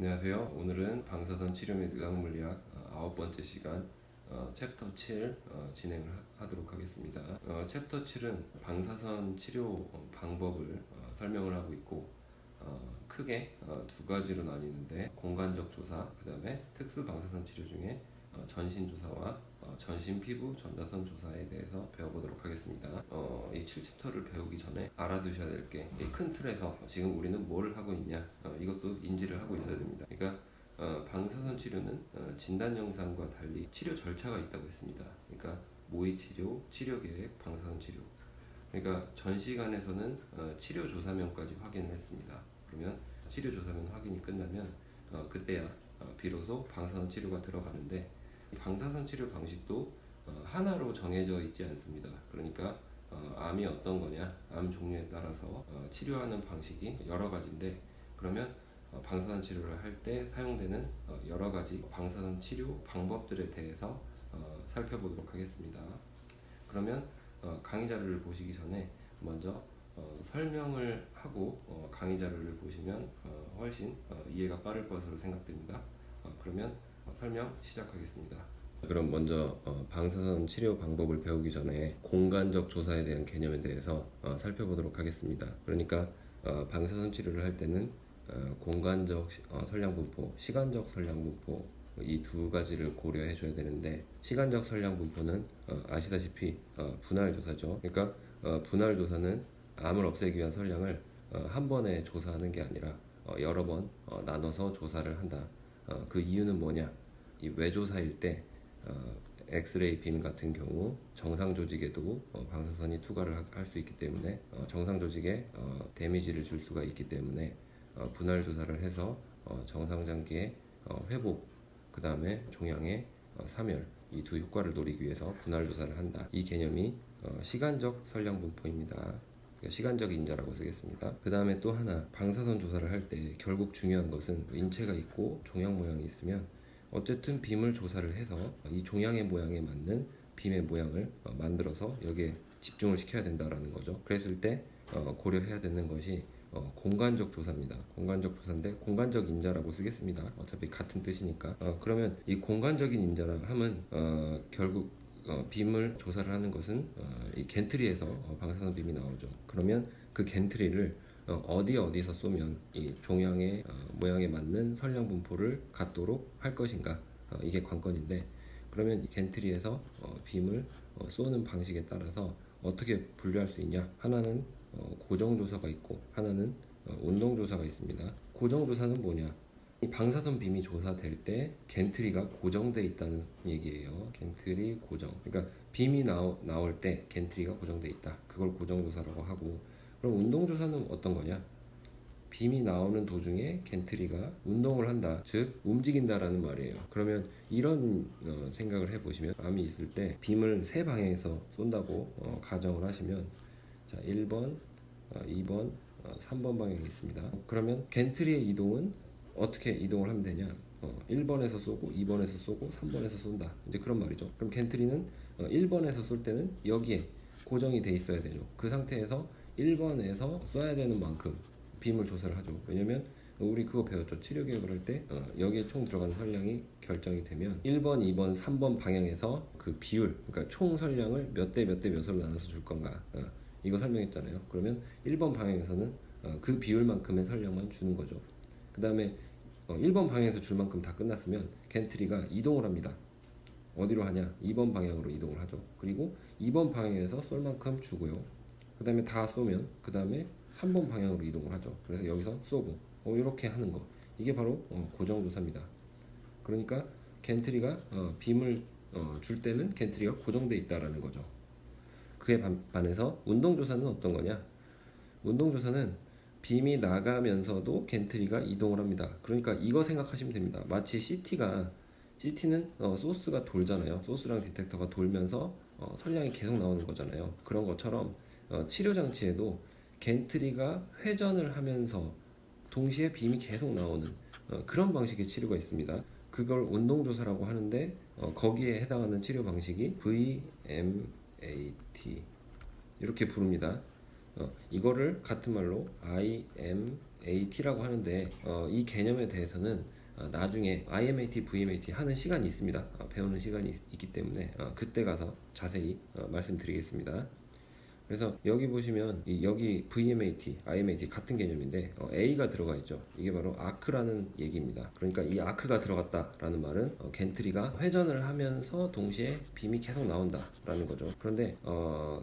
안녕하세요. 오늘은 방사선 치료 및 의학물리학 9번째 시간 챕터 7 진행을 하도록 하겠습니다. 챕터 7은 방사선 치료 방법을 설명을 하고 있고 크게 두 가지로 나뉘는데 공간적 조사, 그 다음에 특수 방사선 치료 중에 전신 조사와 전신 피부 전자선 조사에 대해서 배워보도록 하겠습니다. 이 7챕터를 배우기 전에 알아두셔야 될 게 이 큰 틀에서 지금 우리는 뭘 하고 있냐 이것도 인지를 하고 있어야 됩니다. 그러니까 방사선 치료는 진단 영상과 달리 치료 절차가 있다고 했습니다. 그러니까 모의 치료, 치료 계획, 방사선 치료. 그러니까 전 시간에서는 치료 조사면까지 확인을 했습니다. 그러면 치료 조사면 확인이 끝나면 그때야 비로소 방사선 치료가 들어가는데, 방사선 치료 방식도 하나로 정해져 있지 않습니다. 그러니까 암이 어떤 거냐, 암 종류에 따라서 치료하는 방식이 여러 가지인데, 그러면 방사선 치료를 할 때 사용되는 여러 가지 방사선 치료 방법들에 대해서 살펴보도록 하겠습니다. 그러면 강의 자료를 보시기 전에 먼저 설명을 하고 강의 자료를 보시면 훨씬 이해가 빠를 것으로 생각됩니다. 그러면 설명 시작하겠습니다. 그럼 먼저 방사선 치료 방법을 배우기 전에 공간적 조사에 대한 개념에 대해서 살펴보도록 하겠습니다. 그러니까 방사선 치료를 할 때는 공간적 선량 분포, 시간적 선량 분포, 이 두 가지를 고려해 줘야 되는데, 시간적 선량 분포는 아시다시피 분할 조사죠. 그러니까 분할 조사는 암을 없애기 위한 선량을 한 번에 조사하는 게 아니라 여러 번 나눠서 조사를 한다. 그 이유는 뭐냐? 이 외조사일 때 엑스레이 빔 같은 경우 정상 조직에도 방사선이 투과를 할 수 있기 때문에 정상 조직에 데미지를 줄 수가 있기 때문에 분할 조사를 해서 정상 장기의 회복, 그 다음에 종양의 사멸, 이 두 효과를 노리기 위해서 분할 조사를 한다. 이 개념이 시간적 선량 분포입니다. 시간적 인자라고 쓰겠습니다. 그 다음에 또 하나, 방사선 조사를 할 때 결국 중요한 것은 인체가 있고 종양 모양이 있으면 어쨌든 빔을 조사를 해서 이 종양의 모양에 맞는 빔의 모양을 만들어서 여기에 집중을 시켜야 된다라는 거죠. 그랬을 때 고려해야 되는 것이 공간적 조사입니다. 공간적 조사인데 공간적 인자라고 쓰겠습니다. 어차피 같은 뜻이니까. 그러면 이 공간적인 인자라 함은 결국 빔을 조사를 하는 것은 이 겐트리에서 방사선 빔이 나오죠. 그러면 그 겐트리를 어디서 쏘면 이 종양의 모양에 맞는 선량 분포를 갖도록 할 것인가, 이게 관건인데, 그러면 이 겐트리에서 빔을 쏘는 방식에 따라서 어떻게 분류할 수 있냐? 하나는 고정 조사가 있고 하나는 운동 조사가 있습니다. 고정 조사는 뭐냐? 이 방사선 빔이 조사될 때 겐트리가 고정돼 있다는 얘기예요. 겐트리 고정. 그러니까 빔이 나올 때 겐트리가 고정돼 있다. 그걸 고정 조사라고 하고, 그럼 운동 조사는 어떤 거냐? 빔이 나오는 도중에 겐트리가 운동을 한다, 즉 움직인다라는 말이에요. 그러면 이런 생각을 해보시면, 암이 있을 때 빔을 세 방향에서 쏜다고 가정을 하시면, 자 1번, 2번, 3번 방향이 있습니다. 그러면 겐트리의 이동은 어떻게 이동을 하면 되냐? 1번에서 쏘고 2번에서 쏘고 3번에서 쏜다, 이제 그런 말이죠. 그럼 겐트리는 1번에서 쏠 때는 여기에 고정이 돼 있어야 되죠. 그 상태에서 1번에서 쏴야 되는 만큼 빔을 조사를 하죠. 왜냐면 우리 그거 배웠죠. 치료 계획을 할 때 여기에 총 들어가는 선량이 결정이 되면 1번, 2번, 3번 방향에서 그 비율, 그러니까 총 선량을 몇 대 몇으로 나눠서 줄 건가, 이거 설명했잖아요. 그러면 1번 방향에서는 그 비율만큼의 선량만 주는 거죠. 그 다음에 1번 방향에서 줄 만큼 다 끝났으면 겐트리가 이동을 합니다. 어디로 하냐? 2번 방향으로 이동을 하죠. 그리고 2번 방향에서 쏠 만큼 주고요. 그 다음에 다 쏘면 그 다음에 3번 방향으로 이동을 하죠. 그래서 여기서 쏘고 이렇게 하는 거, 이게 바로 고정조사입니다. 그러니까 겐트리가 빔을 줄 때는 겐트리가 고정돼 있다라는 거죠. 그에 반해서 운동조사는 어떤 거냐? 운동조사는 빔이 나가면서도 겐트리가 이동을 합니다. 그러니까 이거 생각하시면 됩니다. 마치 CT는 소스가 돌잖아요. 소스랑 디텍터가 돌면서 선량이 계속 나오는 거잖아요. 그런 것처럼 치료 장치에도 겐트리가 회전을 하면서 동시에 빔이 계속 나오는 그런 방식의 치료가 있습니다. 그걸 운동조사라고 하는데 거기에 해당하는 치료 방식이 VMAT 이렇게 부릅니다. 이거를 같은 말로 IMAT AT라고 하는데 이 개념에 대해서는 나중에 IMAT, VMAT 하는 시간이 있습니다. 배우는 시간이 있기 때문에 그때 가서 자세히 말씀드리겠습니다. 그래서 여기 보시면 여기 VMAT, IMAT 같은 개념인데 A가 들어가 있죠. 이게 바로 아크라는 얘기입니다. 그러니까 이 아크가 들어갔다라는 말은 겐트리가 회전을 하면서 동시에 빔이 계속 나온다라는 거죠. 그런데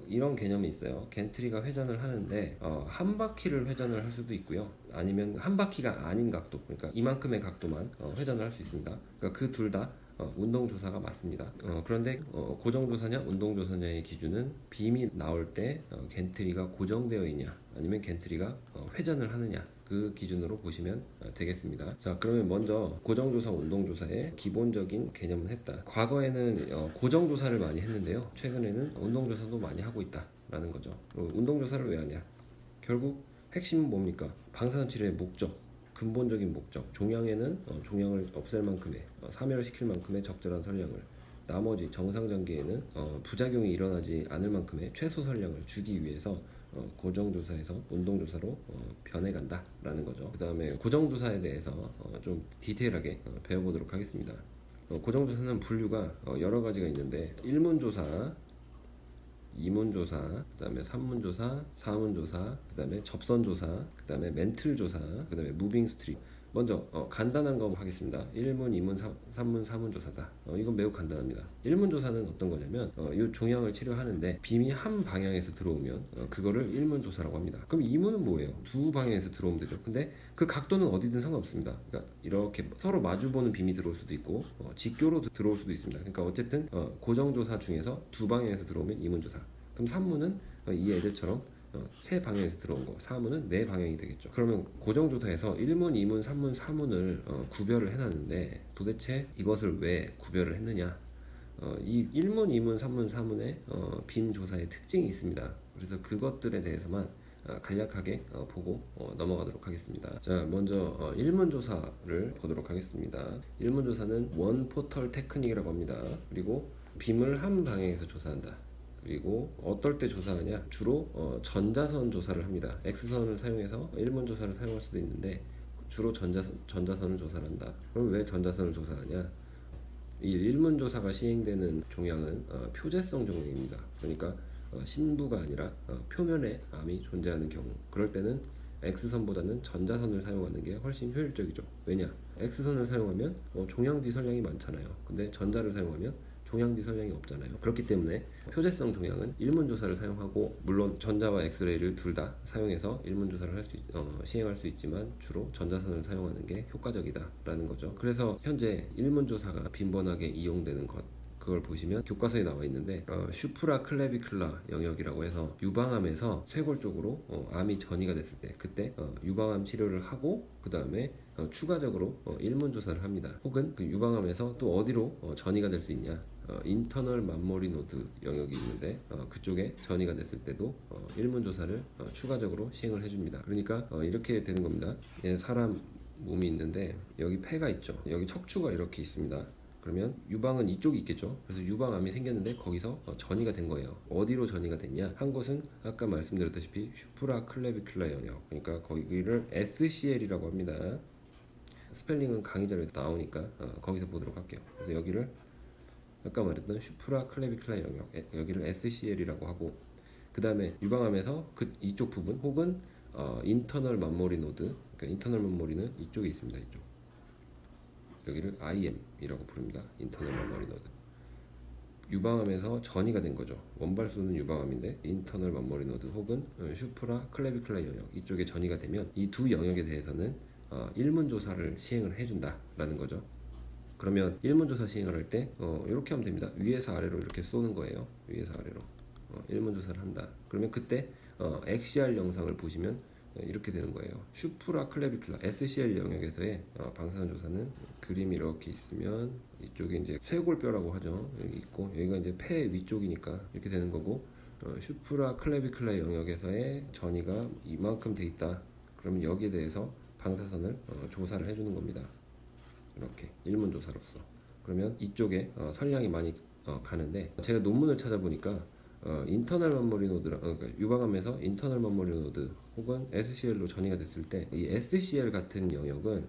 이런 개념이 있어요. 겐트리가 회전을 하는데 한 바퀴를 회전을 할 수도 있고요. 아니면 한 바퀴가 아닌 각도, 그러니까 이만큼의 각도만 회전을 할 수 있습니다. 그러니까 그 둘 다 운동조사가 맞습니다. 그런데 고정조사냐 운동조사냐의 기준은 빔이 나올 때 겐트리가 고정되어 있냐 아니면 겐트리가 회전을 하느냐 그 기준으로 보시면 되겠습니다. 자, 그러면 먼저 고정조사 운동조사의 기본적인 개념은 했다. 과거에는 고정조사를 많이 했는데요, 최근에는 운동조사도 많이 하고 있다라는 거죠. 운동조사를 왜 하냐, 결국 핵심은 뭡니까? 방사선 치료의 목적, 근본적인 목적, 종양에는 종양을 없앨 만큼의 사멸시킬 만큼의 적절한 선량을, 나머지 정상장기에는 부작용이 일어나지 않을 만큼의 최소 선량을 주기 위해서 고정조사에서 운동조사로 변해간다라는 거죠. 그 다음에 고정조사에 대해서 좀 디테일하게 배워보도록 하겠습니다. 고정조사는 분류가 여러 가지가 있는데 1문조사, 2문조사, 그 다음에 3문조사, 4문조사, 그 다음에 접선조사, 그 다음에 멘틀조사, 그 다음에 무빙 스트립. 먼저 간단한 거 하겠습니다. 1문, 2문, 3문, 4문 조사다. 이건 매우 간단합니다. 1문 조사는 어떤 거냐면 이 종양을 치료하는데 빔이 한 방향에서 들어오면 그거를 1문 조사라고 합니다. 그럼 2문은 뭐예요? 두 방향에서 들어오면 되죠. 근데 그 각도는 어디든 상관없습니다. 그러니까 이렇게 서로 마주보는 빔이 들어올 수도 있고 직교로 들어올 수도 있습니다. 그러니까 어쨌든 고정 조사 중에서 두 방향에서 들어오면 2문 조사. 그럼 3문은 이 예제처럼 세 방향에서 들어온 거, 4문은 네 방향이 되겠죠. 그러면 고정조사에서 1문, 2문, 3문, 4문을 구별을 해놨는데 도대체 이것을 왜 구별을 했느냐, 이 1문, 2문, 3문, 4문의 빔 조사의 특징이 있습니다. 그래서 그것들에 대해서만 간략하게 보고 넘어가도록 하겠습니다. 자, 먼저 1문 조사를 보도록 하겠습니다. 1문 조사는 원 포털 테크닉이라고 합니다. 그리고 빔을 한 방향에서 조사한다. 그리고 어떨 때 조사하냐, 주로 전자선 조사를 합니다. X선을 사용해서 1문 조사를 사용할 수도 있는데 주로 전자선을 조사를 한다. 그럼 왜 전자선을 조사하냐, 이 1문 조사가 시행되는 종양은 표재성 종양입니다. 그러니까 심부가 아니라 표면에 암이 존재하는 경우, 그럴 때는 X선보다는 전자선을 사용하는 게 훨씬 효율적이죠. 왜냐, X선을 사용하면 종양 뒤설량이 많잖아요. 근데 전자를 사용하면 종양 뒤설량이 없잖아요. 그렇기 때문에 표재성 종양은 1문 조사를 사용하고, 물론 전자와 엑스레이를 둘 다 사용해서 1문 조사를 시행할 수 있지만 주로 전자선을 사용하는 게 효과적이다라는 거죠. 그래서 현재 1문 조사가 빈번하게 이용되는 것, 그걸 보시면 교과서에 나와 있는데 슈프라 클레비클라 영역이라고 해서 유방암에서 쇄골 쪽으로 암이 전이가 됐을 때, 그때 유방암 치료를 하고 그 다음에 추가적으로 1문 조사를 합니다. 혹은 그 유방암에서 또 어디로 전이가 될 수 있냐, 인터널 맘모리 노드 영역이 있는데 그쪽에 전이가 됐을 때도 1문 조사를 추가적으로 시행을 해줍니다. 그러니까 이렇게 되는 겁니다. 사람 몸이 있는데 여기 폐가 있죠. 여기 척추가 이렇게 있습니다. 그러면 유방은 이쪽이 있겠죠. 그래서 유방암이 생겼는데 거기서 전이가 된 거예요. 어디로 전이가 됐냐, 한 곳은 아까 말씀드렸다시피 슈프라 클레비큘라 영역, 그러니까 거기를 SCL이라고 합니다. 스펠링은 강의 자료에 나오니까 거기서 보도록 할게요. 그래서 여기를 아까 말했던 슈프라 클레비큘라 영역, 여기를 SCL이라고 하고, 그 다음에 유방암에서 이쪽 부분 혹은 인터널 맘모리 노드, 그러니까 인터널 맘모리는 이쪽에 있습니다. 이쪽, 여기를 IM이라고 부릅니다. 인터널 맘모리 노드. 유방암에서 전이가 된 거죠. 원발수는 유방암인데 인터널 맘모리 노드 혹은 슈프라 클레비큘라 영역, 이쪽에 전이가 되면 이 두 영역에 대해서는 1문 조사를 시행을 해준다라는 거죠. 그러면 1문 조사 시행을 할 때 이렇게 하면 됩니다. 위에서 아래로 이렇게 쏘는 거예요. 위에서 아래로 1문 조사를 한다. 그러면 그때 XCR 영상을 보시면 이렇게 되는 거예요. 슈프라 클레비큘라 SCL 영역에서의 방사선 조사는 그림이 이렇게 있으면 이쪽에 이제 쇄골뼈라고 하죠. 여기 있고 여기가 이제 폐 위쪽이니까 이렇게 되는 거고, 슈프라 클레비큘라 영역에서의 전이가 이만큼 돼 있다. 그러면 여기에 대해서 방사선을 조사를 해주는 겁니다. 이렇게 1문 조사로서. 그러면 이쪽에 선량이 많이 가는데 제가 논문을 찾아보니까 인터널 메모리 노드, 그러니까 유방암에서 인터널 메모리 노드 혹은 SCL로 전이가 됐을 때 이 SCL 같은 영역은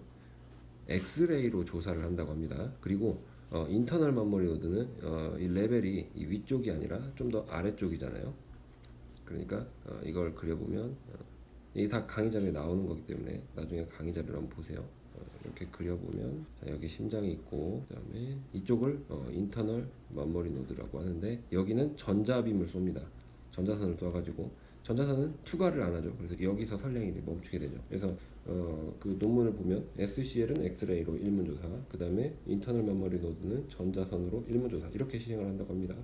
엑스레이로 조사를 한다고 합니다. 그리고 인터널 메모리 노드는 이 레벨이 이 위쪽이 아니라 좀 더 아래쪽이잖아요. 그러니까 이걸 그려보면 이게 다 강의 자료에 나오는 거기 때문에 나중에 강의 자료를 한번 보세요. 이렇게 그려보면 여기 심장이 있고 그다음에 이쪽을 인터널 메모리 노드라고 하는데 여기는 전자빔을 쏩니다. 전자선을 쏴가지고 전자선은 투과를 안 하죠. 그래서 여기서 선량이 멈추게 되죠. 그래서 그 논문을 보면 SCL은 엑스레이로 일문조사, 그 다음에 인터널 메모리 노드는 전자선으로 일문조사 이렇게 시행을 한다고 합니다.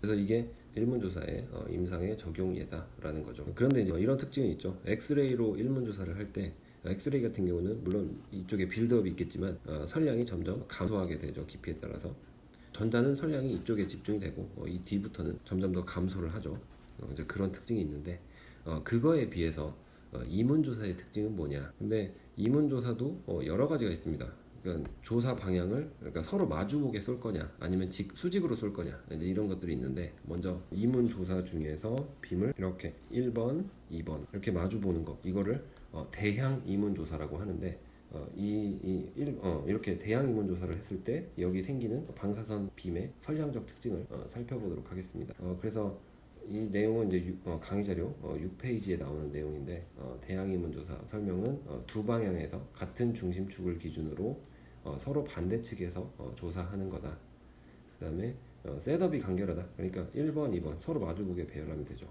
그래서 이게 일문조사의 임상의 적용 예다라는 거죠. 그런데 이제 이런 특징이 있죠. 엑스레이로 일문조사를 할 때 엑스레이 같은 경우는 물론 이쪽에 빌드업이 있겠지만 선량이 점점 감소하게 되죠. 깊이에 따라서. 전자는 선량이 이쪽에 집중이 되고 이 D부터는 점점 더 감소를 하죠. 이제 그런 특징이 있는데 그거에 비해서 이문조사의 특징은 뭐냐? 근데 이문조사도 여러 가지가 있습니다. 그러니까 조사 방향을 그러니까 서로 마주보게 쏠 거냐 아니면 수직으로 쏠 거냐 이제 이런 것들이 있는데 먼저 이문 조사 중에서 빔을 이렇게 1번, 2번 이렇게 마주보는 거 이거를 대향 이문 조사라고 하는데 이렇게 대양 이문 조사를 했을 때 여기 생기는 방사선 빔의 선량적 특징을 살펴보도록 하겠습니다. 그래서 이 내용은 이제 강의 자료 6페이지에 나오는 내용인데 대양 이문 조사 설명은 두 방향에서 같은 중심축을 기준으로 서로 반대측에서 조사하는 거다. 그 다음에 셋업이 간결하다. 그러니까 1번, 2번 서로 마주보게 배열하면 되죠.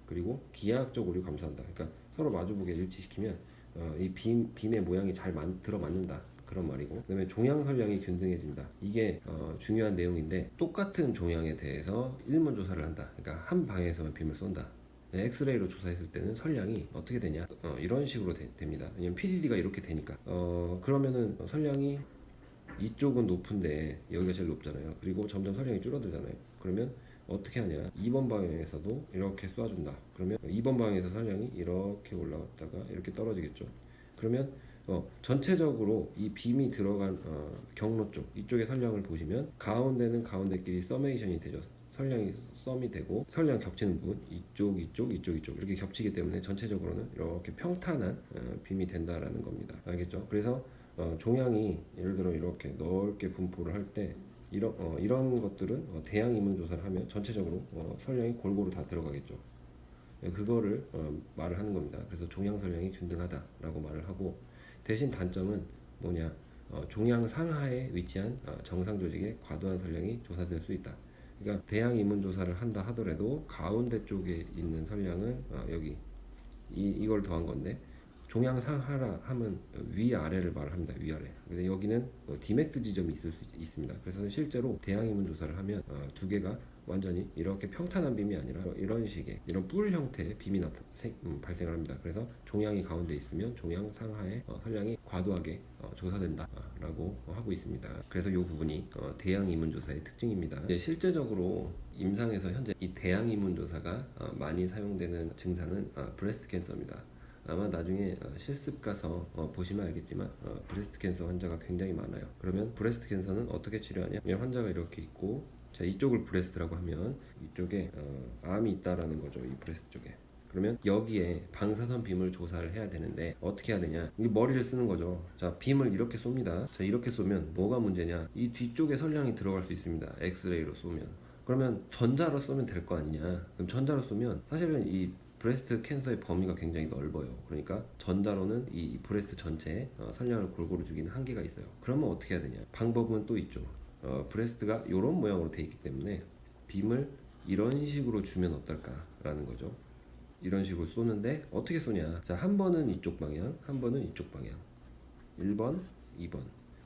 그리고 기하학적 오류 감소한다. 그러니까 서로 마주보게 일치시키면 이 빔의 모양이 잘 들어맞는다. 그런 말이고, 그다음에 종양 선량이 균등해진다. 이게 중요한 내용인데 똑같은 종양에 대해서 일문 조사를 한다. 그러니까 한 방에서만 빔을 쏜다. 엑스레이로 조사했을 때는 선량이 어떻게 되냐? 이런 식으로 됩니다. 왜냐면 PDD가 이렇게 되니까. 그러면은 선량이 이쪽은 높은데 여기가 제일 높잖아요. 그리고 점점 선량이 줄어들잖아요. 그러면 어떻게 하냐? 2번 방향에서도 이렇게 쏴준다. 그러면 2번 방향에서 선량이 이렇게 올라갔다가 이렇게 떨어지겠죠. 그러면 전체적으로 이 빔이 들어간 경로 쪽 이쪽의 선량을 보시면 가운데는 가운데끼리 서메이션이 되죠. 선량이 썸이 되고 선량 겹치는 부분 이쪽 이렇게 겹치기 때문에 전체적으로는 이렇게 평탄한 빔이 된다라는 겁니다. 알겠죠? 그래서 종양이 예를 들어 이렇게 넓게 분포를 할 때 이런 것들은 대양 이문 조사를 하면 전체적으로 선량이 골고루 다 들어가겠죠. 그거를 말을 하는 겁니다. 그래서 종양 선량이 균등하다라고 말을 하고, 대신 단점은 뭐냐? 종양 상하에 위치한 정상 조직의 과도한 선량이 조사될 수 있다. 그러니까 대양 이문 조사를 한다 하더라도 가운데 쪽에 있는 선량은 여기 이걸 더한 건데, 종양 상하라 하면 위아래를 말합니다. 위아래. 근데 여기는 디맥스 지점이 있을 수 있습니다. 그래서 실제로 대양 이문 조사를 하면 두 개가 완전히 이렇게 평탄한 빔이 아니라 이런 식의 이런 뿔 형태의 빔이 발생을 합니다. 그래서 종양이 가운데 있으면 종양 상하의 선량이 과도하게 조사된다라고 하고 있습니다. 그래서 이 부분이 대양 이문 조사의 특징입니다. 실제적으로 임상에서 현재 이 대양 이문 조사가 많이 사용되는 증상은 브레스트 캔서입니다. 아마 나중에 실습 가서 보시면 알겠지만 브레스트 캔서 환자가 굉장히 많아요. 그러면 브레스트 캔서는 어떻게 치료하냐? 환자가 이렇게 있고, 자, 이쪽을 브레스트라고 하면 이쪽에 암이 있다라는 거죠. 이 브레스트 쪽에. 그러면 여기에 방사선 빔을 조사를 해야 되는데 어떻게 해야 되냐? 이게 머리를 쓰는 거죠. 자, 빔을 이렇게 쏩니다. 자, 이렇게 쏘면 뭐가 문제냐? 이 뒤쪽에 선량이 들어갈 수 있습니다. 엑스레이로 쏘면. 그러면 전자로 쏘면 될 거 아니냐? 그럼 전자로 쏘면 사실은 이 브레스트 캔서의 범위가 굉장히 넓어요. 그러니까 전자로는 이 브레스트 전체에 선량을 골고루 주기는 한계가 있어요. 그러면 어떻게 해야 되냐? 방법은 또 있죠. 브레스트가 이런 모양으로 돼 있기 때문에 빔을 이런 식으로 주면 어떨까라는 거죠. 이런 식으로 쏘는데 어떻게 쏘냐? 자, 한 번은 이쪽 방향, 한 번은 이쪽 방향. 1번, 2번.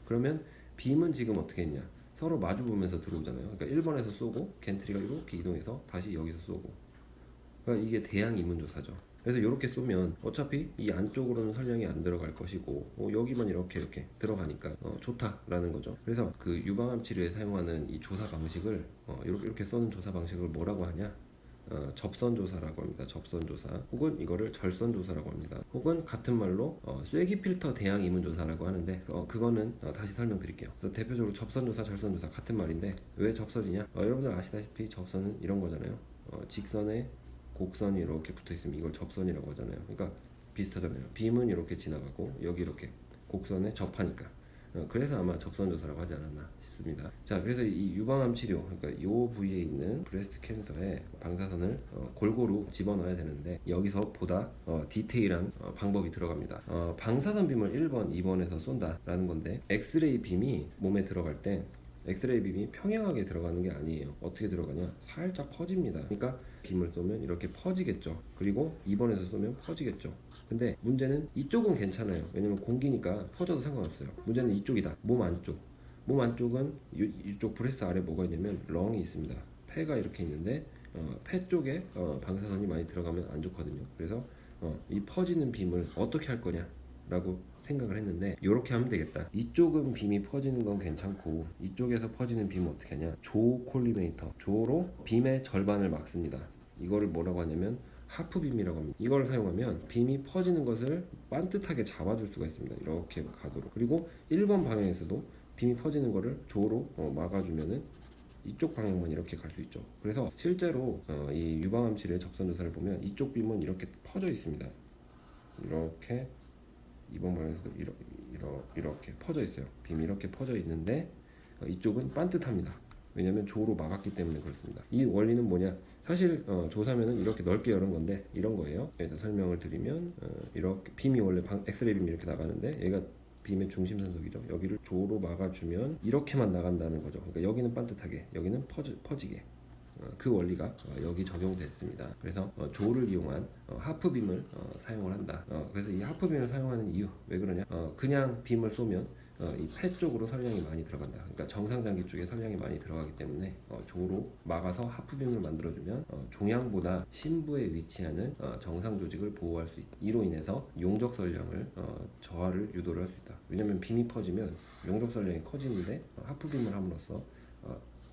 그러면 빔은 지금 어떻게 했냐? 서로 마주 보면서 들어오잖아요. 그러니까 1번에서 쏘고 겐트리가 이렇게 이동해서 다시 여기서 쏘고. 그러니까 이게 대양 이문 조사죠. 그래서 이렇게 쏘면 어차피 이 안쪽으로는 선량이 안 들어갈 것이고 여기만 이렇게 들어가니까 좋다라는 거죠. 그래서 그 유방암 치료에 사용하는 이 조사 방식을 이렇게 쏘는 조사 방식을 뭐라고 하냐? 접선 조사라고 합니다. 접선 조사, 혹은 이거를 절선 조사라고 합니다. 혹은 같은 말로 쐐기 필터 대양 이문 조사라고 하는데 그거는 다시 설명드릴게요. 그래서 대표적으로 접선 조사, 절선 조사 같은 말인데 왜 접선이냐? 여러분들 아시다시피 접선은 이런 거잖아요. 직선에 곡선이 이렇게 붙어 있으면 이걸 접선이라고 하잖아요. 그러니까 비슷하잖아요. 빔은 이렇게 지나가고 여기 이렇게 곡선에 접하니까 그래서 아마 접선조사라고 하지 않았나 싶습니다. 자, 그래서 이 유방암 치료, 그러니까 이 부위에 있는 브레스트 캔서에 방사선을 골고루 집어넣어야 되는데 여기서 보다 디테일한 방법이 들어갑니다. 방사선 빔을 1번, 2번에서 쏜다라는 건데 엑스레이 빔이 몸에 들어갈 때 엑스레이 빔이 평행하게 들어가는 게 아니에요. 어떻게 들어가냐? 살짝 퍼집니다. 그러니까 빔을 쏘면 이렇게 퍼지겠죠. 그리고 2번에서 쏘면 퍼지겠죠. 근데 문제는 이쪽은 괜찮아요. 왜냐면 공기니까 퍼져도 상관없어요. 문제는 이쪽이다. 몸 안쪽. 몸 안쪽은 이쪽 브레스트 아래 뭐가 있냐면 렁이 있습니다. 폐가 이렇게 있는데 폐 쪽에 방사선이 많이 들어가면 안 좋거든요. 그래서 이 퍼지는 빔을 어떻게 할 거냐라고 생각을 했는데 이렇게 하면 되겠다. 이쪽은 빔이 퍼지는 건 괜찮고 이쪽에서 퍼지는 빔은 어떻게 하냐? 조 콜리메이터. 조로 빔의 절반을 막습니다. 이거를 뭐라고 하냐면 하프빔이라고 합니다. 이걸 사용하면 빔이 퍼지는 것을 반듯하게 잡아줄 수가 있습니다. 이렇게 가도록. 그리고 1번 방향에서도 빔이 퍼지는 것을 조로 막아주면은 이쪽 방향만 이렇게 갈 수 있죠. 그래서 실제로 이 유방암 치료의 접선 조사를 보면 이쪽 빔은 이렇게 퍼져 있습니다. 이렇게 2번 방향에서도 이렇게 퍼져 있어요. 빔이 이렇게 퍼져 있는데 이쪽은 반듯합니다. 왜냐하면 조로 막았기 때문에 그렇습니다. 이 원리는 뭐냐? 사실 조사면은 이렇게 넓게 여는 건데 이런 거예요. 그래서 설명을 드리면 이렇게 빔이 원래 엑스레이 빔이 이렇게 나가는데 얘가 빔의 중심 산속이죠. 여기를 조로 막아주면 이렇게만 나간다는 거죠. 그러니까 여기는 반듯하게, 여기는 퍼지게. 그 원리가 여기 적용됐습니다. 그래서 조를 이용한 하프빔을 사용을 한다. 그래서 이 하프빔을 사용하는 이유 왜 그러냐? 그냥 빔을 쏘면 이 폐 쪽으로 설량이 많이 들어간다. 그러니까 정상장기 쪽에 설량이 많이 들어가기 때문에 조로 막아서 하프빔을 만들어주면 종양보다 심부에 위치하는 정상 조직을 보호할 수 있다. 이로 인해서 용적 설량을 저하를 유도를 할 수 있다. 왜냐하면 빔이 퍼지면 용적 설량이 커지는데 하프빔을 함으로써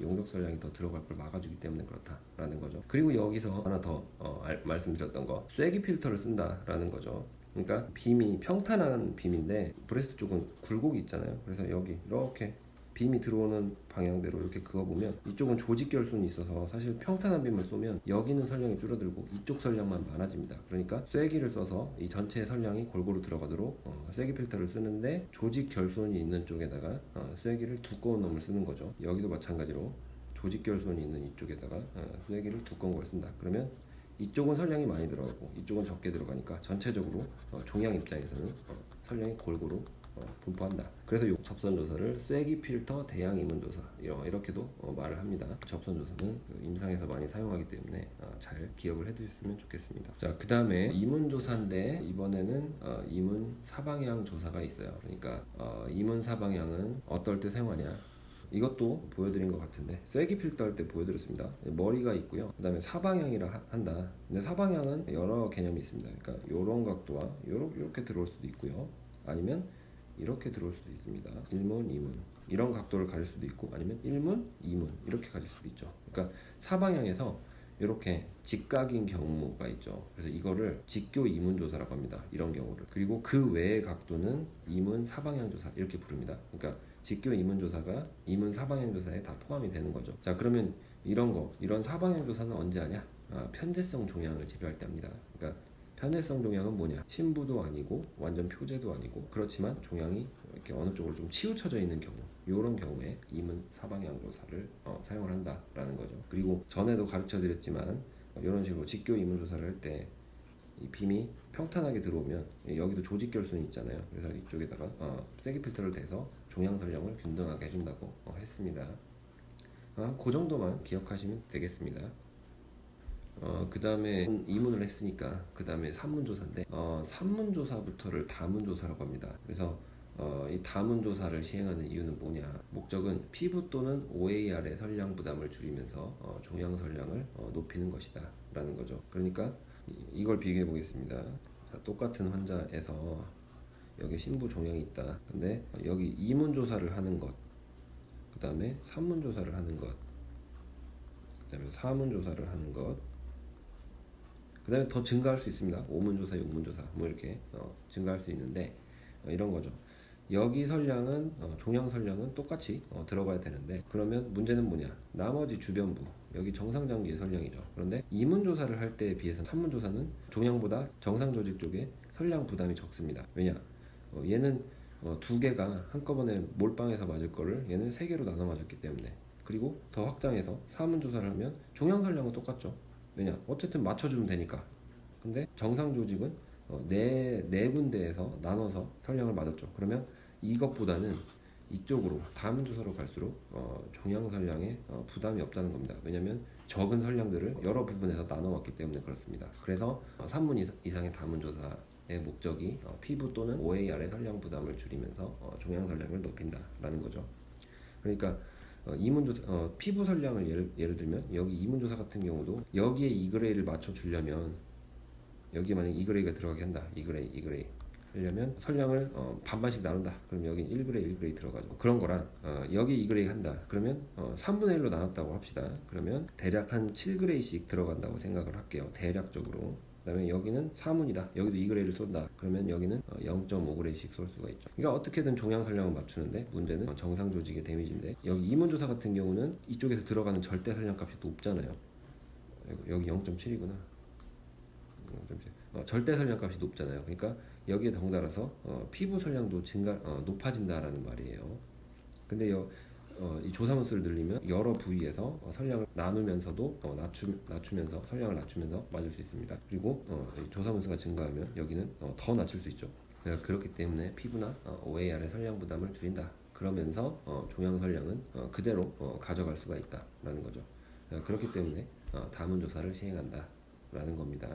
용적 설량이 더 들어갈 걸 막아주기 때문에 그렇다라는 거죠. 그리고 여기서 하나 더 말씀드렸던 거, 쐐기 필터를 쓴다라는 거죠. 그러니까 빔이 평탄한 빔인데 브레스트 쪽은 굴곡이 있잖아요. 그래서 여기 이렇게 빔이 들어오는 방향대로 이렇게 그어보면 이쪽은 조직결손이 있어서 사실 평탄한 빔을 쏘면 여기는 설량이 줄어들고 이쪽 설량만 많아집니다. 그러니까 쐐기를 써서 이 전체 설량이 골고루 들어가도록 쐐기 필터를 쓰는데 조직결손이 있는 쪽에다가 쐐기를 두꺼운 놈을 쓰는 거죠. 여기도 마찬가지로 조직결손이 있는 이쪽에다가 쐐기를 두꺼운 걸 쓴다. 그러면 이쪽은 설량이 많이 들어가고 이쪽은 적게 들어가니까 전체적으로 종양 입장에서는 설량이 골고루 분포한다. 그래서 이 접선 조사를 쐐기 필터 대양 이문 조사 이렇게도 말을 합니다. 접선 조사는 임상에서 많이 사용하기 때문에 잘 기억을 해두셨으면 좋겠습니다. 자, 그 다음에 이문 조사인데 이번에는 이문 사방향 조사가 있어요. 그러니까 이문 사방향은 어떨 때 사용하냐? 이것도 보여드린 것 같은데 쐐기 필터 할 때 보여드렸습니다. 머리가 있고요. 그 다음에 사방향이라 한다. 근데 사방향은 여러 개념이 있습니다. 그러니까 이런 각도와 이렇게 들어올 수도 있고요. 아니면 이렇게 들어올 수도 있습니다. 1문, 2문 이런 각도를 가질 수도 있고 아니면 1문, 2문 이렇게 가질 수도 있죠. 그러니까 사방향에서 이렇게 직각인 경우가 있죠. 그래서 이거를 직교 이문 조사라고 합니다. 이런 경우를. 그리고 그 외의 각도는 이문 사방향 조사 이렇게 부릅니다. 그러니까 직교 이문 조사가 이문 사방향 조사에 다 포함이 되는 거죠. 자, 그러면 이런 사방향 조사는 언제 하냐? 편제성 종양을 치료할 때 합니다. 그러니까 편제성 종양은 뭐냐? 심부도 아니고 완전 표제도 아니고 그렇지만 종양이 이렇게 어느 쪽으로 좀 치우쳐져 있는 경우, 이런 경우에 이문 사방향 조사를 사용을 한다라는 거죠. 그리고 전에도 가르쳐 드렸지만 이런 식으로 직교 이문 조사를 할 때 이 빔이 평탄하게 들어오면 여기도 조직결손이 있잖아요. 그래서 이쪽에다가 쐐기 필터를 대서 종양 설량을 균등하게 해준다고 했습니다. 그 정도만 기억하시면 되겠습니다. 그 다음에 이문을 했으니까 그 다음에 산문조사인데 산문조사부터를 다문조사라고 합니다. 그래서 이 다문조사를 시행하는 이유는 뭐냐? 목적은 피부 또는 OAR의 설량 부담을 줄이면서 종양 설량을 높이는 것이다 라는 거죠. 그러니까 이걸 비교해 보겠습니다. 자, 똑같은 환자에서 여기 심부 종양이 있다. 근데 여기 이문조사를 하는 것, 그 다음에 산문조사를 하는 것, 그 다음에 사문조사를 하는 것, 그 다음에 더 증가할 수 있습니다. 5문조사, 6문조사 뭐 이렇게 증가할 수 있는데 이런 거죠. 여기 선량은 종양 선량은 똑같이 들어가야 되는데, 그러면 문제는 뭐냐? 나머지 주변부 여기 정상장기의 선량이죠. 그런데 이문조사를 할 때에 비해서 산문조사는 종양보다 정상조직 쪽에 선량 부담이 적습니다. 왜냐? 얘는 두 개가 한꺼번에 몰빵해서 맞을 거를 얘는 세 개로 나눠 맞았기 때문에. 그리고 더 확장해서 사문조사를 하면 종양 선량은 똑같죠. 왜냐? 어쨌든 맞춰주면 되니까. 근데 정상 조직은 네 군데에서 나눠서 선량을 맞았죠. 그러면 이것보다는 이쪽으로 다음 조사로 갈수록 종양 선량에 부담이 없다는 겁니다. 왜냐하면 적은 선량들을 여러 부분에서 나눠왔기 때문에 그렇습니다. 그래서 3문 이상의 다문 조사의 목적이 피부 또는 OAR의 선량 부담을 줄이면서 종양 선량을 높인다라는 거죠. 그러니까 이문조사, 피부 선량을 예를 들면 여기 이문조사 같은 경우도 여기에 2그레이를 맞춰 주려면, 여기에 만약 2그레이가 들어가게 한다. 2그레이 하려면 선량을 반반씩 나눈다. 그럼 여기 1그레이 1그레이 들어가죠. 그런 거랑 여기 2그레이 한다. 그러면 3분의 1로 나눴다고 합시다. 그러면 대략 한 7그레이씩 들어간다고 생각을 할게요. 대략적으로. 그 다음에 여기는 4문이다. 여기도 2그레이를 쏜다. 그러면 여기는 0.5그레이씩 쏠 수가 있죠. 그러니까 어떻게든 종양 선량을 맞추는데 문제는 정상 조직의 데미지인데, 여기 이문조사 같은 경우는 이쪽에서 들어가는 절대 선량 값이 높잖아요. 여기 0.7이구나. 절대 선량 값이 높잖아요. 그러니까 여기에 덩달아서 피부 선량도 높아진다라는 말이에요. 근데 이 조사문수를 늘리면 여러 부위에서 선량을 나누면서도 낮추면서 선량을 낮추면서 맞을 수 있습니다. 그리고 조사문수가 증가하면 여기는 더 낮출 수 있죠. 그렇기 때문에 피부나 OAR의 선량 부담을 줄인다. 그러면서 종양 선량은 그대로 가져갈 수가 있다라는 거죠. 그렇기 때문에 다문 조사를 시행한다라는 겁니다.